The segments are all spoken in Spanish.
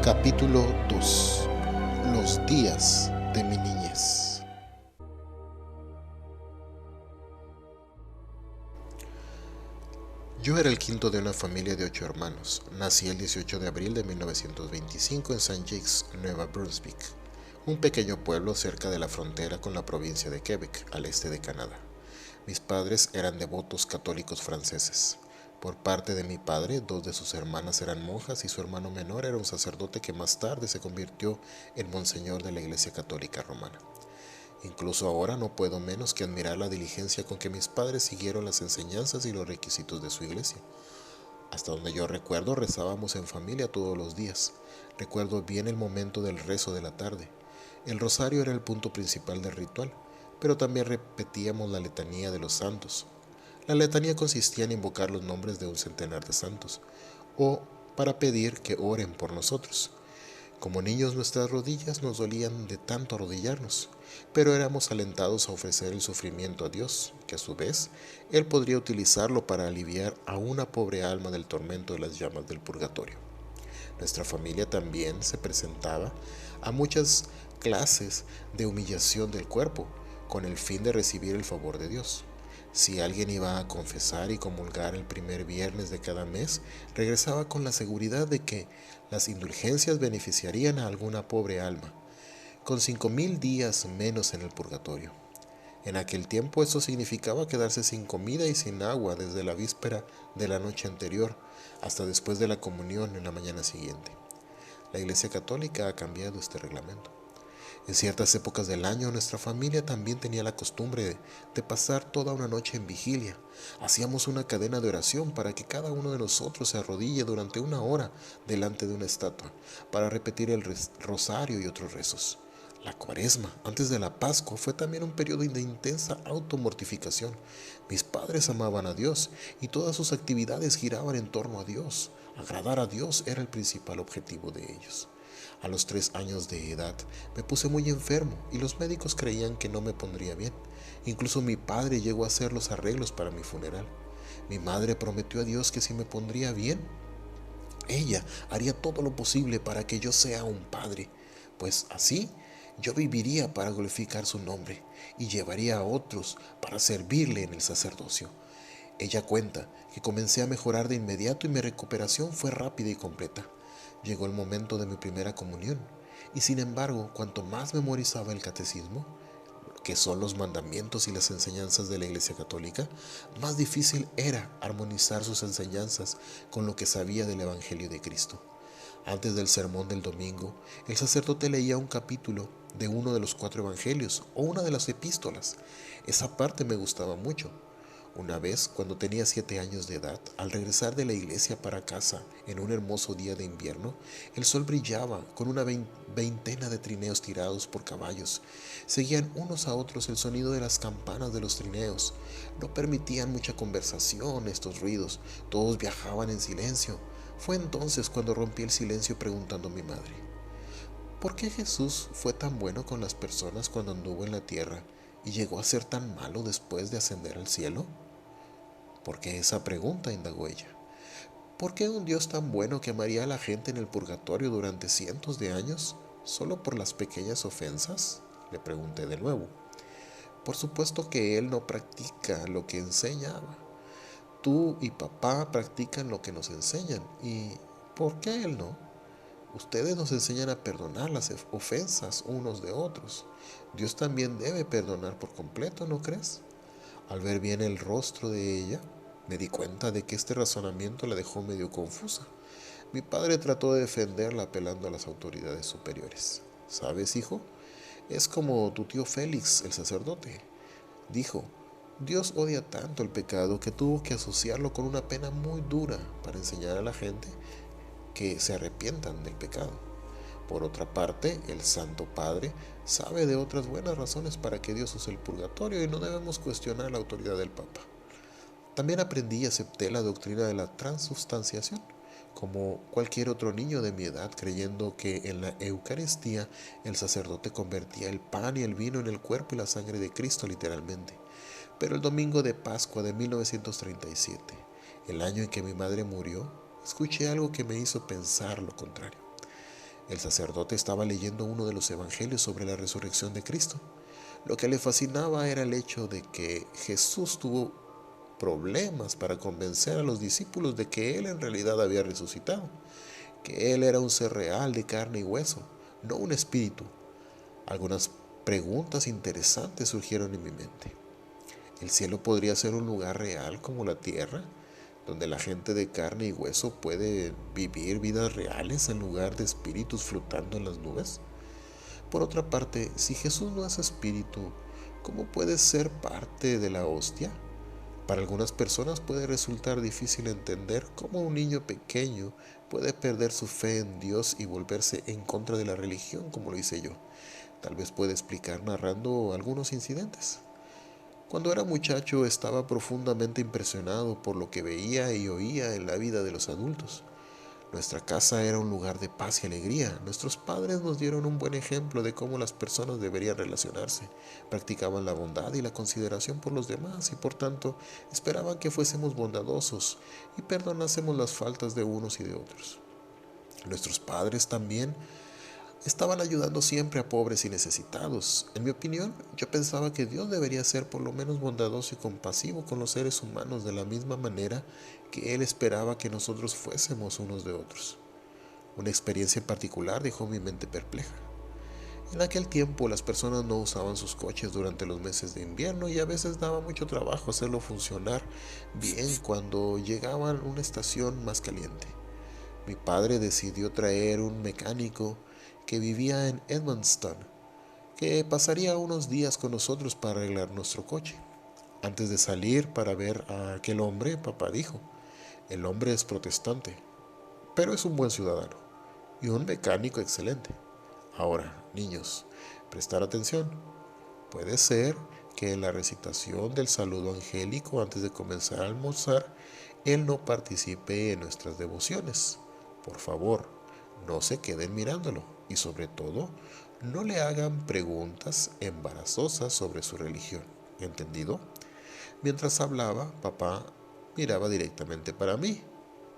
Capítulo 2. Los días de mi niñez. Yo era el quinto de una familia de 8 hermanos. Nací el 18 de abril de 1925 en Saint Jacques, Nueva Brunswick, un pequeño pueblo cerca de la frontera con la provincia de Quebec, al este de Canadá. Mis padres eran devotos católicos franceses. Por parte de mi padre, 2 de sus hermanas eran monjas y su hermano menor era un sacerdote que más tarde se convirtió en monseñor de la Iglesia Católica Romana. Incluso ahora no puedo menos que admirar la diligencia con que mis padres siguieron las enseñanzas y los requisitos de su iglesia. Hasta donde yo recuerdo, rezábamos en familia todos los días. Recuerdo bien el momento del rezo de la tarde. El rosario era el punto principal del ritual, pero también repetíamos la letanía de los santos. La letanía consistía en invocar los nombres de un centenar de santos, o para pedir que oren por nosotros. Como niños nuestras rodillas nos dolían de tanto arrodillarnos, pero éramos alentados a ofrecer el sufrimiento a Dios, que a su vez Él podría utilizarlo para aliviar a una pobre alma del tormento de las llamas del purgatorio. Nuestra familia también se presentaba a muchas clases de humillación del cuerpo, con el fin de recibir el favor de Dios. Si alguien iba a confesar y comulgar el primer viernes de cada mes, regresaba con la seguridad de que las indulgencias beneficiarían a alguna pobre alma, con 5,000 días menos en el purgatorio. En aquel tiempo eso significaba quedarse sin comida y sin agua desde la víspera de la noche anterior hasta después de la comunión en la mañana siguiente. La Iglesia Católica ha cambiado este reglamento. En ciertas épocas del año nuestra familia también tenía la costumbre de pasar toda una noche en vigilia. Hacíamos una cadena de oración para que cada uno de nosotros se arrodille durante una hora delante de una estatua para repetir el rosario y otros rezos. La Cuaresma, antes de la Pascua, fue también un periodo de intensa automortificación. Mis padres amaban a Dios y todas sus actividades giraban en torno a Dios. Agradar a Dios era el principal objetivo de ellos. A los 3 años de edad me puse muy enfermo y los médicos creían que no me pondría bien. Incluso mi padre llegó a hacer los arreglos para mi funeral. Mi madre prometió a Dios que si me pondría bien, ella haría todo lo posible para que yo sea un padre, pues así yo viviría para glorificar su nombre y llevaría a otros para servirle en el sacerdocio. Ella cuenta que comencé a mejorar de inmediato y mi recuperación fue rápida y completa. Llegó el momento de mi primera comunión y sin embargo, cuanto más memorizaba el catecismo, que son los mandamientos y las enseñanzas de la Iglesia Católica, más difícil era armonizar sus enseñanzas con lo que sabía del Evangelio de Cristo. Antes del sermón del domingo, el sacerdote leía un capítulo de uno de los 4 evangelios o una de las epístolas. Esa parte me gustaba mucho. Una vez, cuando tenía 7 años de edad, al regresar de la iglesia para casa en un hermoso día de invierno, el sol brillaba con una veintena de trineos tirados por caballos. Seguían unos a otros el sonido de las campanas de los trineos. No permitían mucha conversación estos ruidos, todos viajaban en silencio. Fue entonces cuando rompí el silencio preguntando a mi madre: ¿por qué Jesús fue tan bueno con las personas cuando anduvo en la tierra y llegó a ser tan malo después de ascender al cielo? ¿Por qué esa pregunta?, indagó ella. ¿Por qué un Dios tan bueno quemaría a la gente en el purgatorio durante cientos de años solo por las pequeñas ofensas?, le pregunté de nuevo. Por supuesto que Él no practica lo que enseñaba. Tú y papá practican lo que nos enseñan. ¿Y por qué Él no? Ustedes nos enseñan a perdonar las ofensas unos de otros. Dios también debe perdonar por completo, ¿no crees? Al ver bien el rostro de ella, me di cuenta de que este razonamiento la dejó medio confusa. Mi padre trató de defenderla apelando a las autoridades superiores. ¿Sabes, hijo? Es como tu tío Félix, el sacerdote. Dijo: Dios odia tanto el pecado que tuvo que asociarlo con una pena muy dura para enseñar a la gente que se arrepientan del pecado. Por otra parte, el Santo Padre sabe de otras buenas razones para que Dios use el purgatorio y no debemos cuestionar la autoridad del Papa. También aprendí y acepté la doctrina de la transubstanciación, como cualquier otro niño de mi edad, creyendo que en la Eucaristía el sacerdote convertía el pan y el vino en el cuerpo y la sangre de Cristo literalmente. Pero el domingo de Pascua de 1937, el año en que mi madre murió, escuché algo que me hizo pensar lo contrario. El sacerdote estaba leyendo uno de los evangelios sobre la resurrección de Cristo. Lo que le fascinaba era el hecho de que Jesús tuvo problemas para convencer a los discípulos de que Él en realidad había resucitado, que Él era un ser real de carne y hueso, no un espíritu. Algunas preguntas interesantes surgieron en mi mente. ¿El cielo podría ser un lugar real como la tierra, donde la gente de carne y hueso puede vivir vidas reales en lugar de espíritus flotando en las nubes? Por otra parte, si Jesús no es espíritu, ¿cómo puede ser parte de la hostia? Para algunas personas puede resultar difícil entender cómo un niño pequeño puede perder su fe en Dios y volverse en contra de la religión como lo hice yo. Tal vez pueda explicar narrando algunos incidentes. Cuando era muchacho estaba profundamente impresionado por lo que veía y oía en la vida de los adultos. Nuestra casa era un lugar de paz y alegría. Nuestros padres nos dieron un buen ejemplo de cómo las personas deberían relacionarse. Practicaban la bondad y la consideración por los demás y por tanto esperaban que fuésemos bondadosos y perdonásemos las faltas de unos y de otros. Nuestros padres también estaban ayudando siempre a pobres y necesitados. En mi opinión, yo pensaba que Dios debería ser por lo menos bondadoso y compasivo con los seres humanos de la misma manera que Él esperaba que nosotros fuésemos unos de otros. Una experiencia en particular dejó mi mente perpleja. En aquel tiempo las personas no usaban sus coches durante los meses de invierno y a veces daba mucho trabajo hacerlo funcionar bien cuando llegaban a una estación más caliente. Mi padre decidió traer un mecánico que vivía en Edmundston, que pasaría unos días con nosotros para arreglar nuestro coche. Antes de salir para ver a aquel hombre, papá dijo, el hombre es protestante, pero es un buen ciudadano y un mecánico excelente. Ahora, niños, prestar atención. Puede ser que en la recitación del saludo angélico antes de comenzar a almorzar, él no participe en nuestras devociones. Por favor, no se queden mirándolo y sobre todo, no le hagan preguntas embarazosas sobre su religión. ¿Entendido? Mientras hablaba, papá miraba directamente para mí.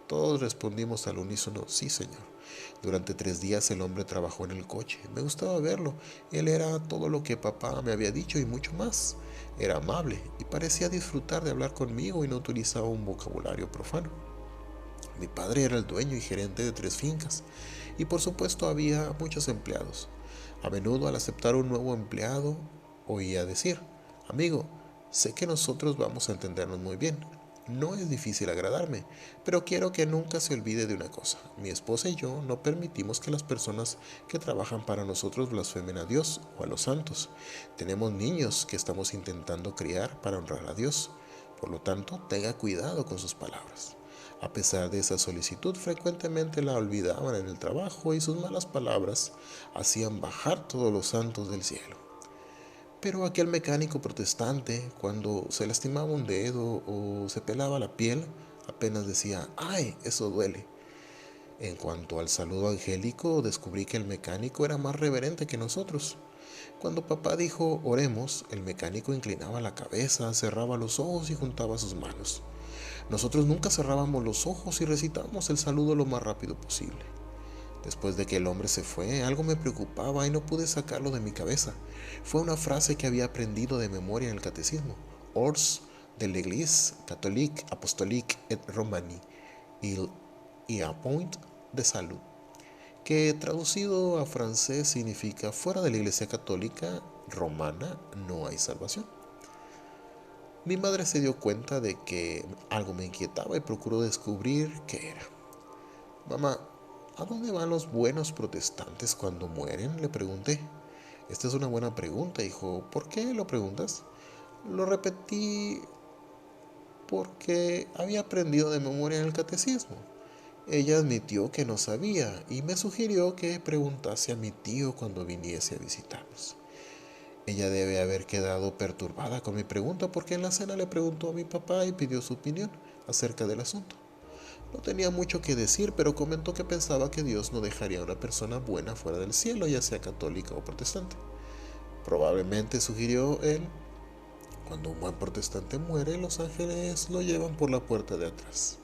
Todos respondimos al unísono, sí, señor. Durante 3 días el hombre trabajó en el coche. Me gustaba verlo. Él era todo lo que papá me había dicho y mucho más. Era amable y parecía disfrutar de hablar conmigo y no utilizaba un vocabulario profano. Mi padre era el dueño y gerente de 3 fincas y por supuesto había muchos empleados. A menudo al aceptar un nuevo empleado oía decir, amigo, sé que nosotros vamos a entendernos muy bien. No es difícil agradarme, pero quiero que nunca se olvide de una cosa. Mi esposa y yo no permitimos que las personas que trabajan para nosotros blasfemen a Dios o a los santos. Tenemos niños que estamos intentando criar para honrar a Dios. Por lo tanto, tenga cuidado con sus palabras. A pesar de esa solicitud, frecuentemente la olvidaban en el trabajo y sus malas palabras hacían bajar todos los santos del cielo. Pero aquel mecánico protestante, cuando se lastimaba un dedo o se pelaba la piel, apenas decía, ¡ay, eso duele! En cuanto al saludo angélico, descubrí que el mecánico era más reverente que nosotros. Cuando papá dijo, oremos, el mecánico inclinaba la cabeza, cerraba los ojos y juntaba sus manos. Nosotros nunca cerrábamos los ojos y recitábamos el saludo lo más rápido posible. Después de que el hombre se fue, algo me preocupaba y no pude sacarlo de mi cabeza. Fue una frase que había aprendido de memoria en el catecismo. Ors de l'Église catholique apostolique et romani, il y a point de salud, que traducido a francés significa fuera de la Iglesia Católica Romana no hay salvación. Mi madre se dio cuenta de que algo me inquietaba y procuró descubrir qué era. Mamá, ¿a dónde van los buenos protestantes cuando mueren?, le pregunté. Esta es una buena pregunta, hijo. ¿Por qué lo preguntas? Lo repetí porque había aprendido de memoria en el catecismo. Ella admitió que no sabía y me sugirió que preguntase a mi tío cuando viniese a visitarnos. Ella debe haber quedado perturbada con mi pregunta porque en la cena le preguntó a mi papá y pidió su opinión acerca del asunto. No tenía mucho que decir, pero comentó que pensaba que Dios no dejaría a una persona buena fuera del cielo, ya sea católica o protestante. Probablemente, sugirió él, cuando un buen protestante muere, los ángeles lo llevan por la puerta de atrás.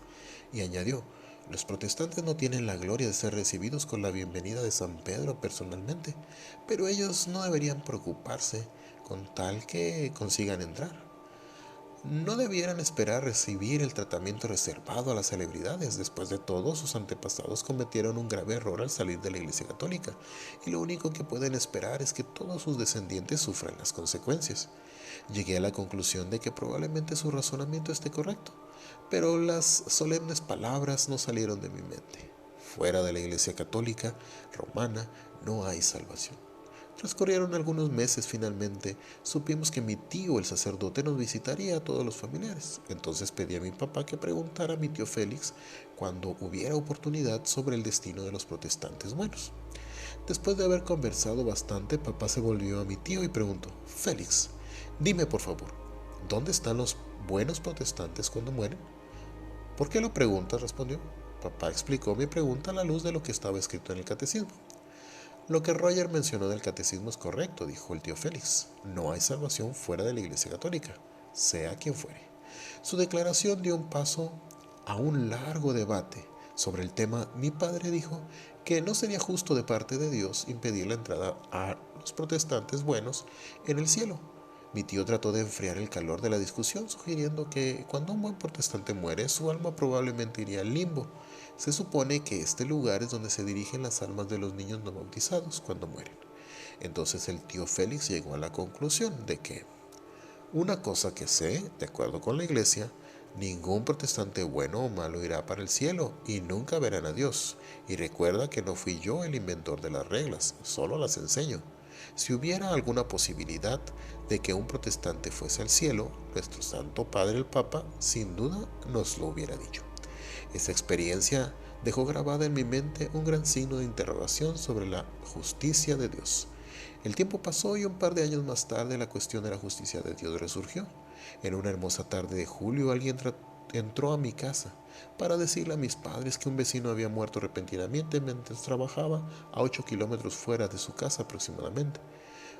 Y añadió, Los protestantes no tienen la gloria de ser recibidos con la bienvenida de San Pedro personalmente, pero ellos no deberían preocuparse con tal que consigan entrar. No debieran esperar recibir el tratamiento reservado a las celebridades. Después de todo, sus antepasados cometieron un grave error al salir de la Iglesia Católica, y lo único que pueden esperar es que todos sus descendientes sufran las consecuencias. Llegué a la conclusión de que probablemente su razonamiento esté correcto, pero las solemnes palabras no salieron de mi mente. Fuera de la Iglesia Católica Romana no hay salvación. Transcurrieron algunos meses. Finalmente supimos que mi tío, el sacerdote, nos visitaría a todos los familiares. Entonces pedí a mi papá que preguntara a mi tío Félix cuando hubiera oportunidad sobre el destino de los protestantes buenos. Después de haber conversado bastante, papá se volvió a mi tío y preguntó: Félix, dime por favor, ¿dónde están los buenos protestantes cuando mueren? ¿Por qué lo preguntas?, respondió. Papá explicó mi pregunta a la luz de lo que estaba escrito en el catecismo. Lo que Roger mencionó del catecismo es correcto, dijo el tío Félix. No hay salvación fuera de la Iglesia Católica, sea quien fuere. Su declaración dio un paso a un largo debate sobre el tema. Mi padre dijo que no sería justo de parte de Dios impedir la entrada a los protestantes buenos en el cielo. Mi tío trató de enfriar el calor de la discusión, sugiriendo que cuando un buen protestante muere, su alma probablemente iría al limbo. Se supone que este lugar es donde se dirigen las almas de los niños no bautizados cuando mueren. Entonces el tío Félix llegó a la conclusión de que una cosa que sé, de acuerdo con la iglesia, ningún protestante bueno o malo irá para el cielo y nunca verán a Dios. Y recuerda que no fui yo el inventor de las reglas, solo las enseño. Si hubiera alguna posibilidad de que un protestante fuese al cielo, nuestro Santo Padre el Papa sin duda nos lo hubiera dicho. Esta experiencia dejó grabada en mi mente un gran signo de interrogación sobre la justicia de Dios. El tiempo pasó y un par de años más tarde la cuestión de la justicia de Dios resurgió. En una hermosa tarde de julio alguien entró a mi casa para decirle a mis padres que un vecino había muerto repentinamente mientras trabajaba a 8 kilómetros fuera de su casa aproximadamente.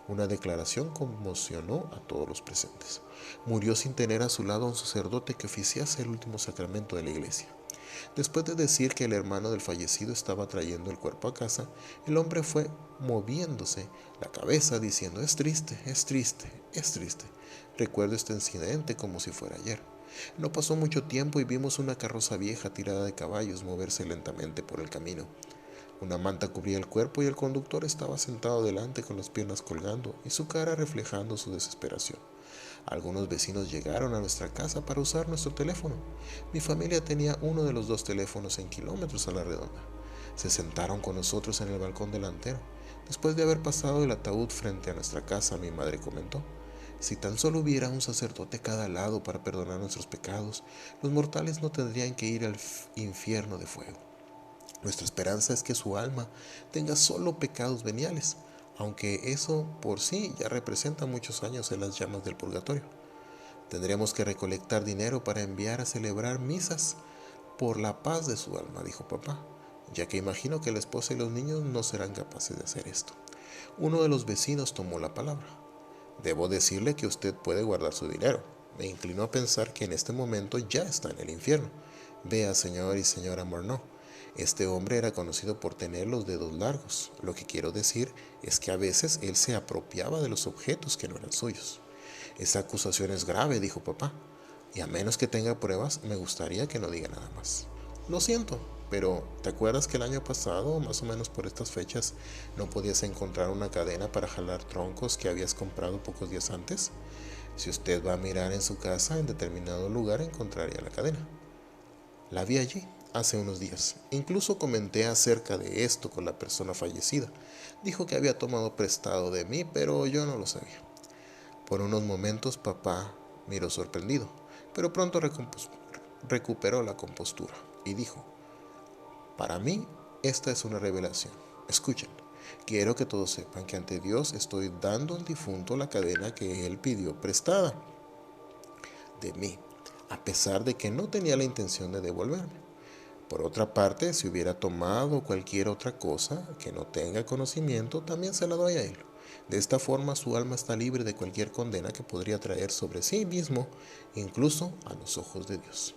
Una declaración conmocionó a todos los presentes. Murió sin tener a su lado a un sacerdote que oficiase el último sacramento de la iglesia. Después de decir que el hermano del fallecido estaba trayendo el cuerpo a casa, el hombre fue moviéndose la cabeza diciendo: es triste, es triste, es triste. Recuerdo este incidente como si fuera ayer. No pasó mucho tiempo y vimos una carroza vieja tirada de caballos moverse lentamente por el camino. Una manta cubría el cuerpo y el conductor estaba sentado delante con las piernas colgando y su cara reflejando su desesperación. Algunos vecinos llegaron a nuestra casa para usar nuestro teléfono. Mi familia tenía uno de los dos teléfonos en kilómetros a la redonda. Se sentaron con nosotros en el balcón delantero. Después de haber pasado el ataúd frente a nuestra casa, mi madre comentó: si tan solo hubiera un sacerdote a cada lado para perdonar nuestros pecados, los mortales no tendrían que ir al infierno de fuego. Nuestra esperanza es que su alma tenga solo pecados veniales, aunque eso por sí ya representa muchos años en las llamas del purgatorio. Tendremos que recolectar dinero para enviar a celebrar misas por la paz de su alma, dijo papá, ya que imagino que la esposa y los niños no serán capaces de hacer esto. Uno de los vecinos tomó la palabra. Debo decirle que usted puede guardar su dinero. Me inclino a pensar que en este momento ya está en el infierno. Vea, señor y señora Morneau, este hombre era conocido por tener los dedos largos. Lo que quiero decir es que a veces él se apropiaba de los objetos que no eran suyos. Esa acusación es grave, dijo papá, y a menos que tenga pruebas, me gustaría que no diga nada más. Lo siento, pero ¿te acuerdas que el año pasado, más o menos por estas fechas, no podías encontrar una cadena para jalar troncos que habías comprado pocos días antes? Si usted va a mirar en su casa, en determinado lugar encontraría la cadena. La vi allí hace unos días. Incluso comenté acerca de esto con la persona fallecida. Dijo que había tomado prestado de mí, pero yo no lo sabía. Por unos momentos papá miró sorprendido, pero pronto recuperó la compostura y dijo: para mí, esta es una revelación. Escuchen, quiero que todos sepan que ante Dios estoy dando al difunto la cadena que él pidió prestada de mí, a pesar de que no tenía la intención de devolverme. Por otra parte, si hubiera tomado cualquier otra cosa que no tenga conocimiento, también se la doy a él. De esta forma, su alma está libre de cualquier condena que podría traer sobre sí mismo, incluso a los ojos de Dios.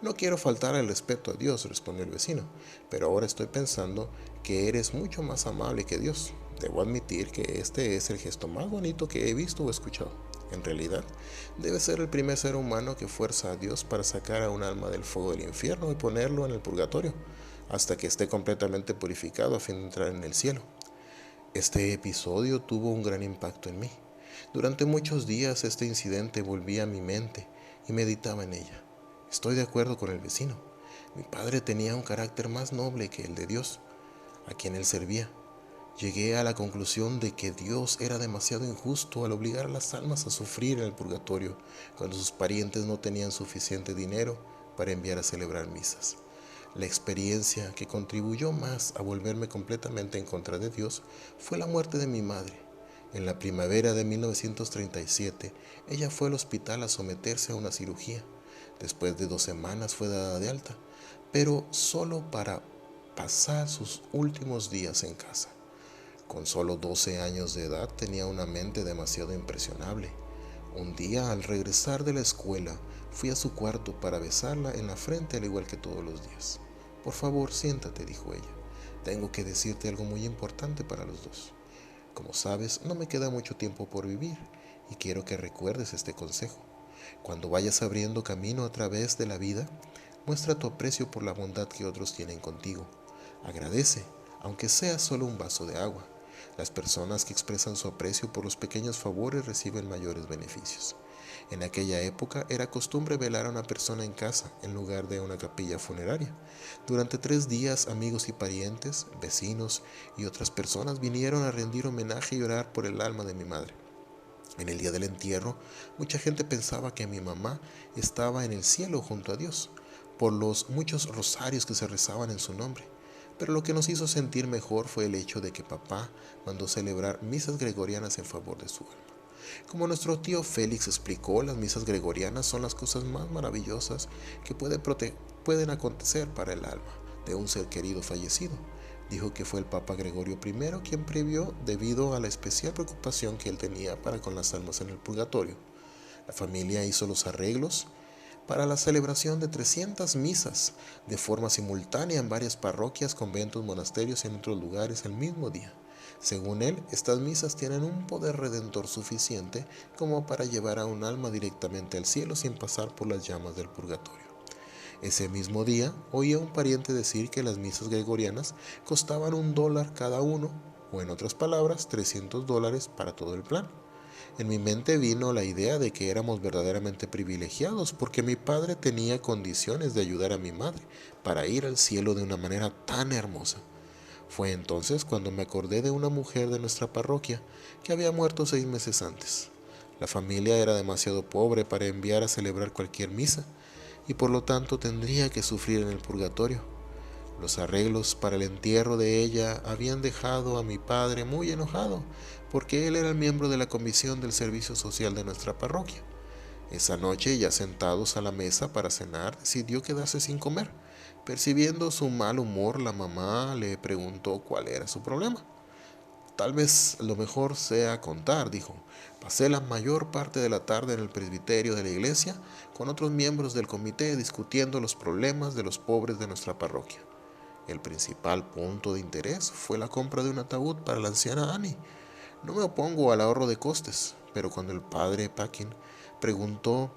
No quiero faltar al respeto a Dios, respondió el vecino, pero ahora estoy pensando que eres mucho más amable que Dios. Debo admitir que este es el gesto más bonito que he visto o escuchado. En realidad, debe ser el primer ser humano que fuerza a Dios para sacar a un alma del fuego del infierno y ponerlo en el purgatorio, hasta que esté completamente purificado a fin de entrar en el cielo. Este episodio tuvo un gran impacto en mí. Durante muchos días este incidente volvía a mi mente y meditaba en ella. Estoy de acuerdo con el vecino. Mi padre tenía un carácter más noble que el de Dios, a quien él servía. Llegué a la conclusión de que Dios era demasiado injusto al obligar a las almas a sufrir en el purgatorio cuando sus parientes no tenían suficiente dinero para enviar a celebrar misas. La experiencia que contribuyó más a volverme completamente en contra de Dios fue la muerte de mi madre. En la primavera de 1937, ella fue al hospital a someterse a una cirugía. Después de 2 semanas fue dada de alta, pero solo para pasar sus últimos días en casa. Con solo 12 años de edad tenía una mente demasiado impresionable. Un día, al regresar de la escuela, fui a su cuarto para besarla en la frente al igual que todos los días. Por favor, siéntate, dijo ella. Tengo que decirte algo muy importante para los dos. Como sabes, no me queda mucho tiempo por vivir y quiero que recuerdes este consejo. Cuando vayas abriendo camino a través de la vida, muestra tu aprecio por la bondad que otros tienen contigo. Agradece, aunque sea solo un vaso de agua. Las personas que expresan su aprecio por los pequeños favores reciben mayores beneficios. En aquella época era costumbre velar a una persona en casa en lugar de una capilla funeraria. Durante 3 días amigos y parientes, vecinos y otras personas vinieron a rendir homenaje y orar por el alma de mi madre. En el día del entierro, mucha gente pensaba que mi mamá estaba en el cielo junto a Dios, por los muchos rosarios que se rezaban en su nombre. Pero lo que nos hizo sentir mejor fue el hecho de que papá mandó celebrar misas gregorianas en favor de su alma. Como nuestro tío Félix explicó, las misas gregorianas son las cosas más maravillosas que pueden acontecer para el alma de un ser querido fallecido. Dijo que fue el Papa Gregorio I quien previó debido a la especial preocupación que él tenía para con las almas en el purgatorio. La familia hizo los arreglos para la celebración de 300 misas de forma simultánea en varias parroquias, conventos, monasterios y en otros lugares el mismo día. Según él, estas misas tienen un poder redentor suficiente como para llevar a un alma directamente al cielo sin pasar por las llamas del purgatorio. Ese mismo día oí a un pariente decir que las misas gregorianas costaban $1 cada uno, o en otras palabras, $300 para todo el plan. En mi mente vino la idea de que éramos verdaderamente privilegiados porque mi padre tenía condiciones de ayudar a mi madre para ir al cielo de una manera tan hermosa. Fue entonces cuando me acordé de una mujer de nuestra parroquia que había muerto 6 meses antes. La familia era demasiado pobre para enviar a celebrar cualquier misa y por lo tanto tendría que sufrir en el purgatorio. Los arreglos para el entierro de ella habían dejado a mi padre muy enojado, porque él era el miembro de la comisión del servicio social de nuestra parroquia. Esa noche, ya sentados a la mesa para cenar, decidió quedarse sin comer. Percibiendo su mal humor, la mamá le preguntó cuál era su problema. Tal vez lo mejor sea contar, dijo. Pasé la mayor parte de la tarde en el presbiterio de la iglesia con otros miembros del comité discutiendo los problemas de los pobres de nuestra parroquia. El principal punto de interés fue la compra de un ataúd para la anciana Annie. No me opongo al ahorro de costes, pero cuando el padre Packin preguntó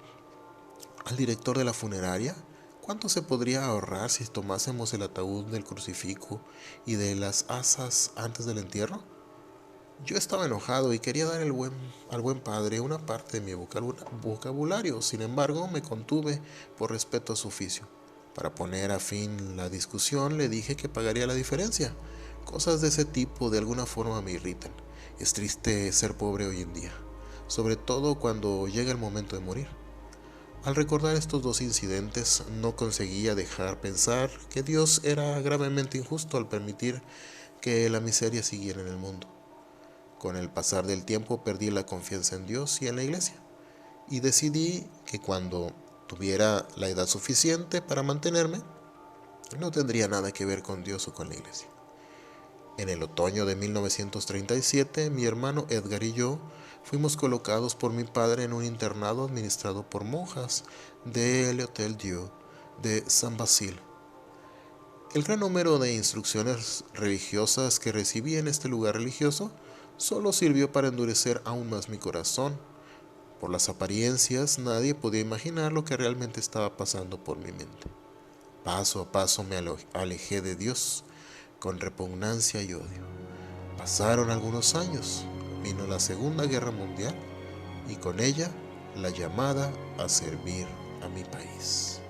al director de la funeraria cuánto se podría ahorrar si tomásemos el ataúd del crucifijo y de las asas antes del entierro, yo estaba enojado y quería dar al buen padre una parte de mi vocabulario. Sin embargo, me contuve por respeto a su oficio. Para poner a fin la discusión, le dije que pagaría la diferencia. Cosas de ese tipo de alguna forma me irritan. Es triste ser pobre hoy en día, sobre todo cuando llega el momento de morir. Al recordar estos dos incidentes, no conseguía dejar pensar que Dios era gravemente injusto al permitir que la miseria siguiera en el mundo. Con el pasar del tiempo perdí la confianza en Dios y en la iglesia, y decidí que cuando tuviera la edad suficiente para mantenerme, no tendría nada que ver con Dios o con la iglesia. En el otoño de 1937, mi hermano Edgar y yo fuimos colocados por mi padre en un internado administrado por monjas del Hotel Dieu. de San Basil. El gran número de instrucciones religiosas que recibí en este lugar religioso solo sirvió para endurecer aún más mi corazón. Por las apariencias, nadie podía imaginar lo que realmente estaba pasando por mi mente. Paso a paso me alejé de Dios, con repugnancia y odio. Pasaron algunos años, vino la Segunda Guerra Mundial y con ella la llamada a servir a mi país.